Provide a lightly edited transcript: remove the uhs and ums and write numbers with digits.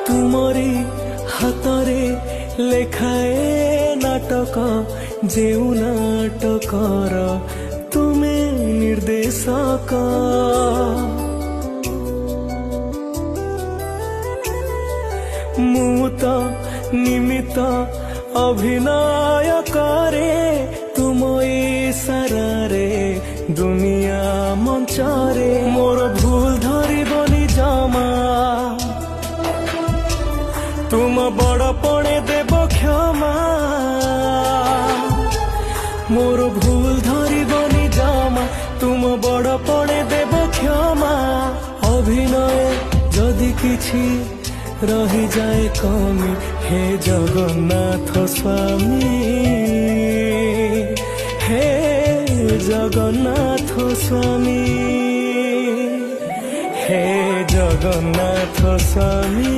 तुमरी हातरे लेखाए नाटक जेउ नाटकर तुमे निर्देशक मुत निमित्त अभिनय करे तुम इशारारे दुनिया मंचरे मोर भूल धरिबनी जमा तुम बड़पणे देव क्षमा मोर भूल धरिबनी जमा तुम बड़पणे देव क्षमा अभिनय जदि किछि रही जाए कमी हे जगन्नाथ स्वामी हे जगन्नाथ स्वामी हे जगन्नाथ स्वामी।